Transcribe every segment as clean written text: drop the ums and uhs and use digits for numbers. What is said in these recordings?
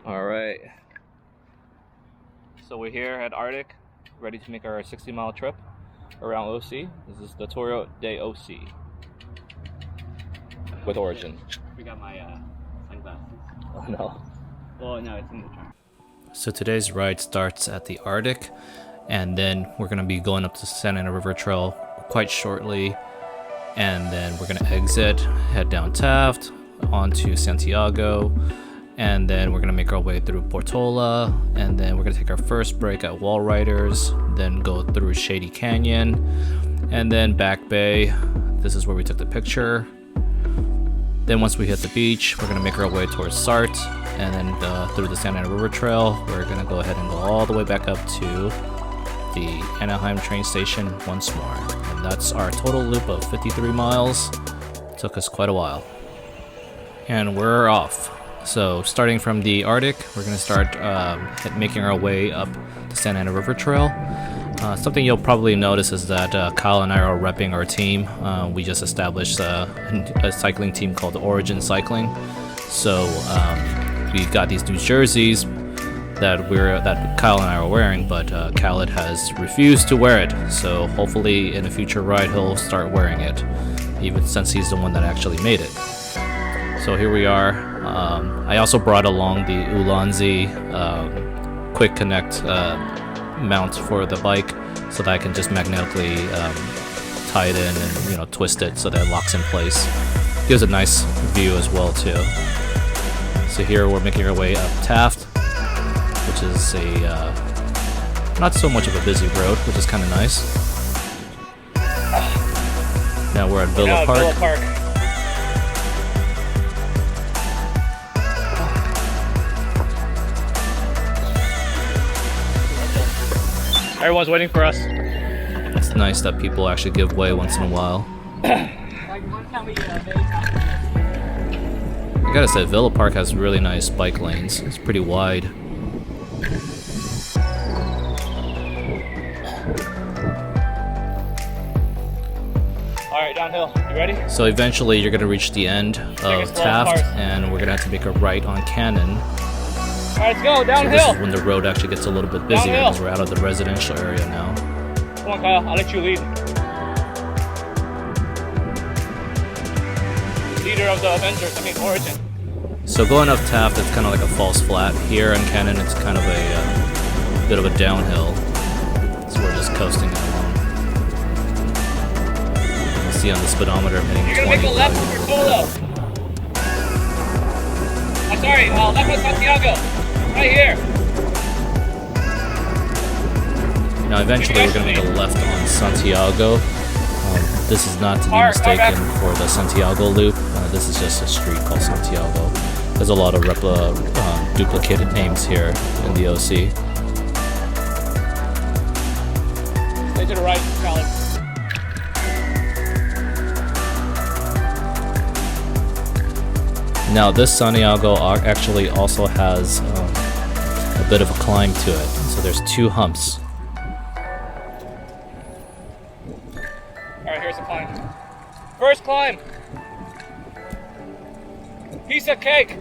All right. So we're here at Arctic, ready to make our 60-mile trip around OC. This is the Tour de OC with Origin. We got my sunglasses. Oh no. Well, no, it's in the trunk. So today's ride starts at the Arctic, and then we're going to be going up to Santa Ana River Trail quite shortly, and then we're going to exit, head down Taft, onto Santiago, and then we're going to make our way through Portola, and then we're going to take our first break at Wall Riders, then go through Shady Canyon, and then Back Bay. This is where we took the picture. Then once we hit the beach, we're going to make our way towards Sart, and then through the Santa Ana River Trail, we're going to go ahead and go all the way back up to the Anaheim train station once more. And that's our total loop of 53 miles. Took us quite a while. And we're off. So starting from the Arctic, we're going to start making our way up the Santa Ana River Trail. Something you'll probably notice is that Kyle and I are repping our team. We just established a cycling team called Origin Cycling. So we got these new jerseys that Kyle and I are wearing, but Khaled has refused to wear it. So hopefully in a future ride he'll start wearing it, even since he's the one that actually made it. So here we are. I also brought along the Ulanzi Quick Connect mount for the bike, so that I can just magnetically tie it in and twist it so that it locks in place. Gives a nice view as well too. So here we're making our way up Taft, which is a not so much of a busy road, which is kind of nice. Now we're at Villa Park. Everyone's waiting for us. It's nice that people actually give way once in a while. I gotta say, Villa Park has really nice bike lanes. It's pretty wide. Alright, downhill. You ready? So eventually you're gonna reach the end of Taft, and we're gonna have to make a right on Cannon. Alright, let's go, downhill! So this is when the road actually gets a little bit busier because we're out of the residential area now. Come on, Kyle, I'll let you lead. Leader of the Avengers, Origin. So going up Taft, it's kind of like a false flat. Here on Cannon, it's kind of a bit of a downhill. So we're just coasting it along. You can see on the speedometer I'm hitting 20. You're gonna make a left for Portola. I'm sorry, left on Santiago. Right here. Now eventually we're going to make a left on Santiago. This is not to be mistaken for the Santiago loop. This is just a street called Santiago. There's a lot of duplicated names here in the OC. Stay to the right, Colin. Now this Santiago actually also has a bit of a climb to it. So there's two humps. Alright, here's the climb. First climb. Piece of cake.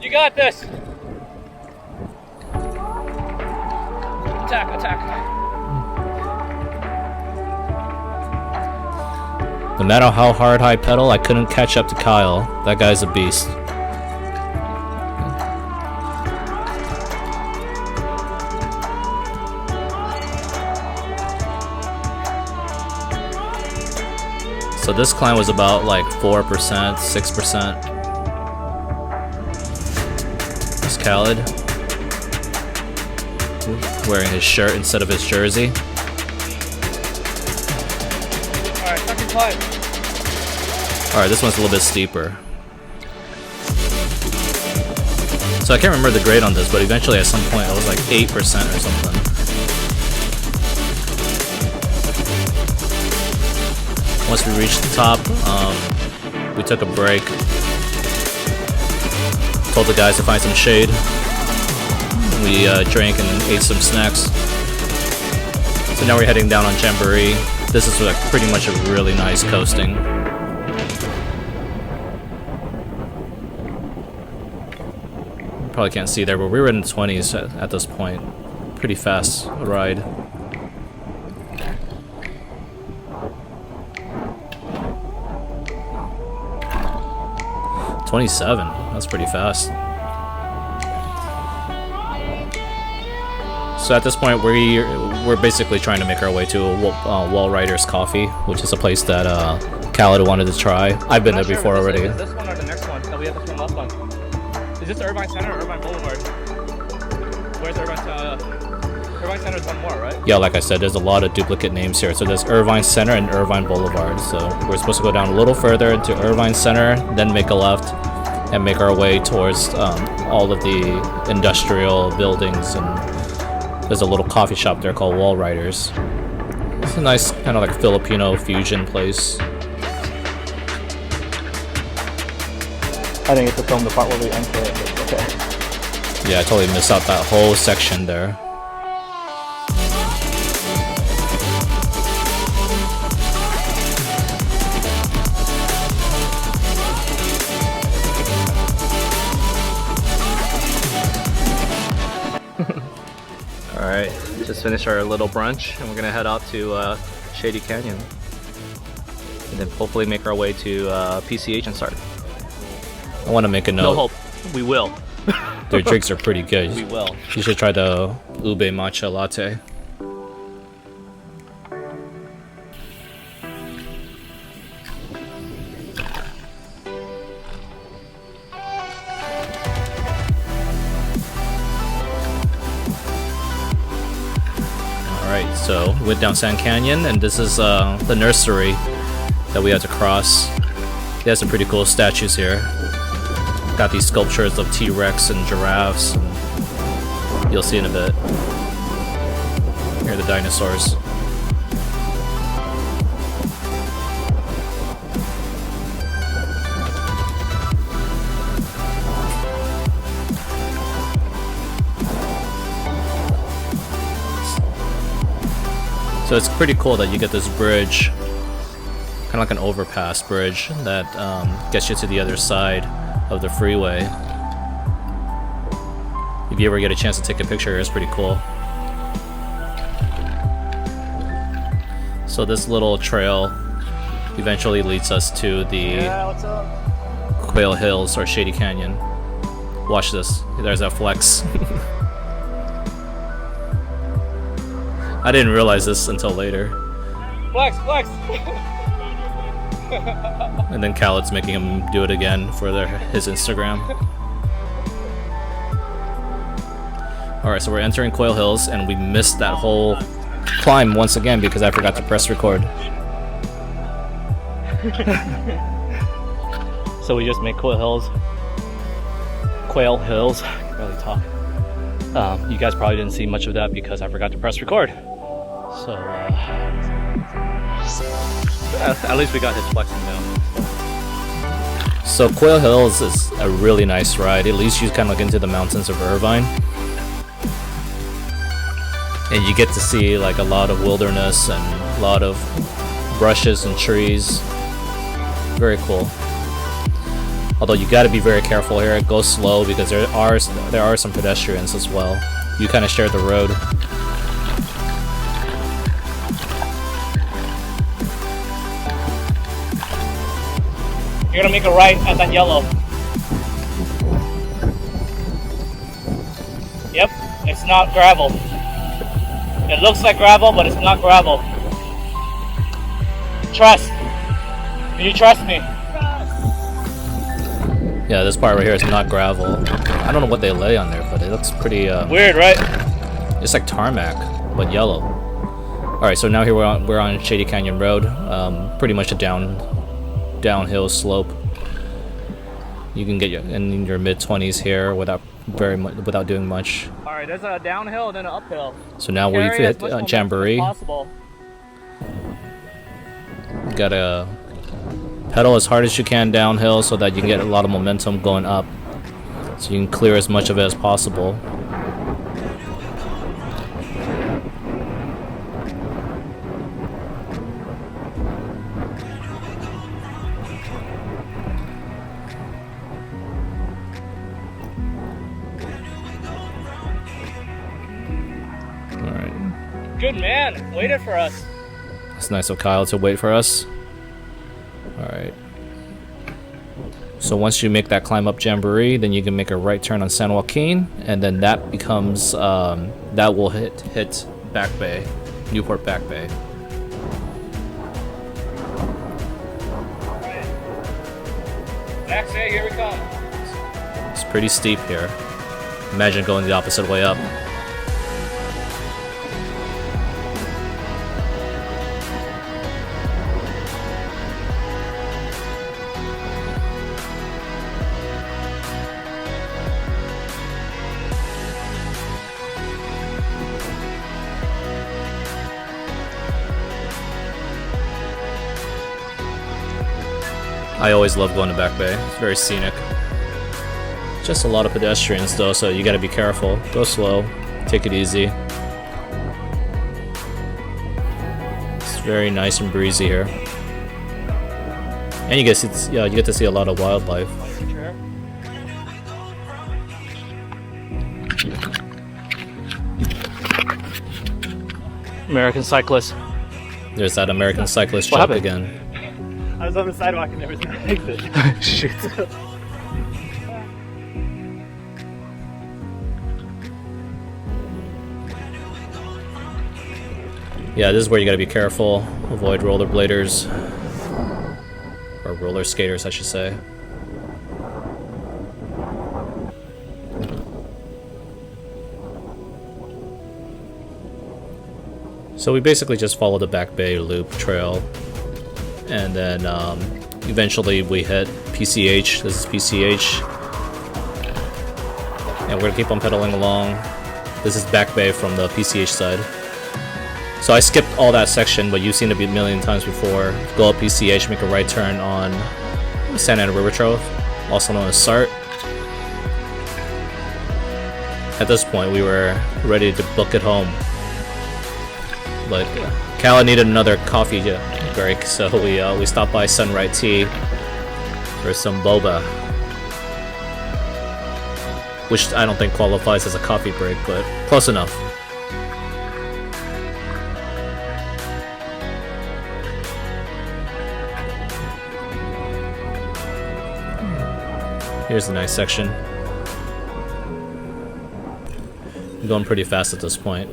You got this. Attack, attack. No matter how hard I pedal, I couldn't catch up to Kyle. That guy's a beast. So this climb was about like 4%, 6%. It's Khaled wearing his shirt instead of his jersey. Alright, second climb. Alright, this one's a little bit steeper. So I can't remember the grade on this, but eventually at some point it was like 8% or something. Once we reached the top, we took a break. Told the guys to find some shade. We drank and ate some snacks. So now we're heading down on Jamboree. This is like pretty much a really nice coasting. Probably can't see there, but we were in the 20s at this point. Pretty fast ride. $27. That's pretty fast. So at this point, we're basically trying to make our way to Wall Riders Coffee, which is a place that Khaled wanted to try. I've been there before already. Is this one or the next one that we have to turn left on? Is this Irvine Center or Irvine Boulevard? Where's Irvine Center? Irvine Center is one more, right? Yeah, like I said, there's a lot of duplicate names here. So there's Irvine Center and Irvine Boulevard. So we're supposed to go down a little further into Irvine Center, then make a left, and make our way towards all of the industrial buildings. And there's a little coffee shop there called Wall Riders. It's a nice kind of like Filipino fusion place. I didn't get to film the part where we enter it, but okay. Yeah, I totally missed out that whole section there. Alright, just finished our little brunch and we're gonna head out to Shady Canyon. And then hopefully make our way to PCH and start. I want to make a note. No hope. We will. Their drinks are pretty good. We will. You should try the ube matcha latte. Alright, so we went down Sand Canyon, and this is the nursery that we had to cross. They have some pretty cool statues here. Got these sculptures of T-Rex and giraffes, and you'll see in a bit. Here are the dinosaurs. So it's pretty cool that you get this bridge, kind of like an overpass bridge that gets you to the other side of the freeway. If you ever get a chance to take a picture, it's pretty cool. So this little trail eventually leads us to the Quail Hills or Shady Canyon. Watch this. There's that flex. I didn't realize this until later. Flex, flex! And then Khaled's making him do it again for his Instagram. Alright, so we're entering Quail Hills, and we missed that whole climb once again because I forgot to press record. So we just made Quail Hills. Quail Hills. I can barely talk. You guys probably didn't see much of that because I forgot to press record. So, at least we got his flexing down. So Quail Hills is a really nice ride. It leads you kind of like into the mountains of Irvine. And you get to see like a lot of wilderness and a lot of brushes and trees. Very cool. Although you got to be very careful here. Go slow because there are some pedestrians as well. You kind of share the road. You're gonna make a right at that yellow. Yep, it's not gravel. It looks like gravel, but it's not gravel. Trust. Do you trust me? Yeah, this part right here is not gravel. I don't know what they lay on there, but it looks pretty weird, right? It's like tarmac, but yellow. Alright, so now here we're on Shady Canyon Road. Pretty much a downhill slope. You can get in your mid-20s here without doing much. All right, there's a downhill and then an uphill. So now we've hit Jamboree. Gotta pedal as hard as you can downhill so that you can get a lot of momentum going up, so you can clear as much of it as possible. Good man, waited for us. It's nice of Kyle to wait for us. Alright. So once you make that climb up Jamboree, then you can make a right turn on San Joaquin, and then that becomes, that will hit Back Bay, Newport Back Bay. Back Bay, here we come. It's pretty steep here. Imagine going the opposite way up. I always love going to Back Bay. It's very scenic. Just a lot of pedestrians though, so you gotta be careful. Go slow, take it easy. It's very nice and breezy here. And you get to see a lot of wildlife. American cyclist. There's that American cyclist What joke happened? again. I was on the sidewalk and there was no exit. Shoot. Yeah, this is where you gotta be careful. Avoid rollerbladers. Or roller skaters, I should say. So we basically just follow the Back Bay Loop trail. And then eventually we hit PCH. This is PCH. And we're gonna keep on pedaling along. This is Back Bay from the PCH side. So I skipped all that section, but you've seen it a million times before. Go up PCH, make a right turn on Santa Ana River Trail, also known as SART. At this point, we were ready to book it home. But Kala needed another coffee break, so we stopped by Sunrise Tea for some boba. Which I don't think qualifies as a coffee break, but close enough. Here's the nice section. I'm going pretty fast at this point.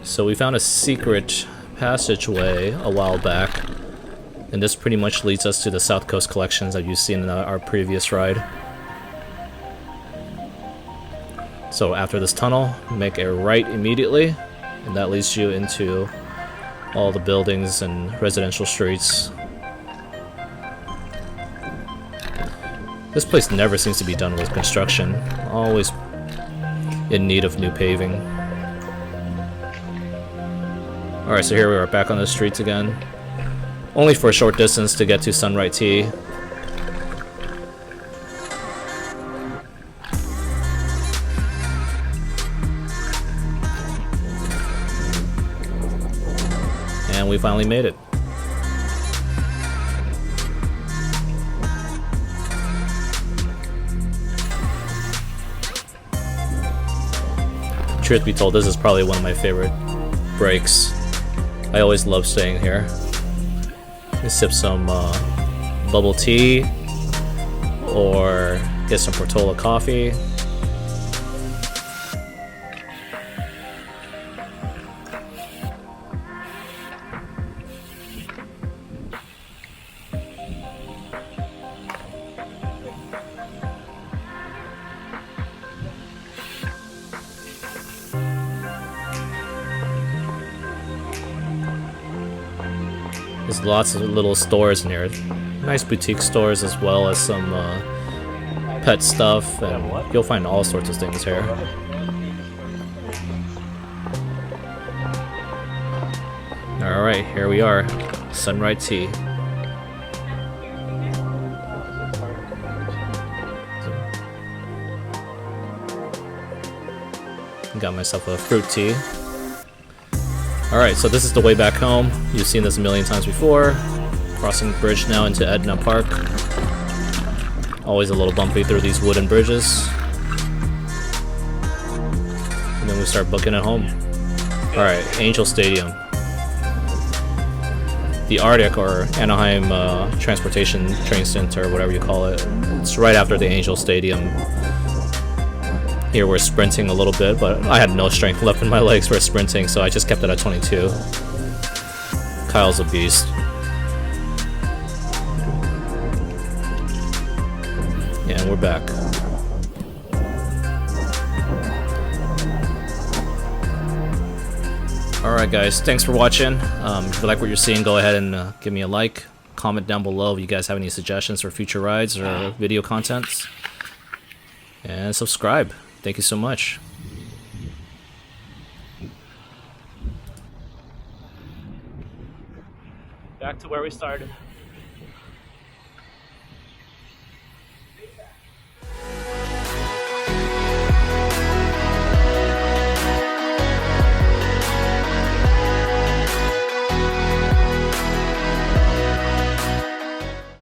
So we found a secret passageway a while back, and this pretty much leads us to the South Coast collections that you've seen in our previous ride. So after this tunnel, make a right immediately, and that leads you into all the buildings and residential streets. This place never seems to be done with construction, always in need of new paving. Alright, so here we are back on the streets again. Only for a short distance to get to Sunrise Tea. And we finally made it. Truth be told, this is probably one of my favorite breaks. I always love staying here. Sip some bubble tea or get some Portola coffee. There's lots of little stores in here. Nice boutique stores as well as some pet stuff, and you'll find all sorts of things here. Alright, here we are. Sunrise Tea. Got myself a fruit tea. Alright, so this is the way back home. You've seen this a million times before. Crossing the bridge now into Edna Park. Always a little bumpy through these wooden bridges. then we start booking at home. Alright, Angel Stadium. The Arctic, or Anaheim Transportation Train Center, whatever you call it. It's right after the Angel Stadium. Here we're sprinting a little bit, but I had no strength left in my legs for sprinting, so I just kept it at 22. Kyle's a beast. And we're back. Alright guys, thanks for watching. If you like what you're seeing, go ahead and give me a like. Comment down below if you guys have any suggestions for future rides or video contents. And subscribe. Thank you so much. Back to where we started.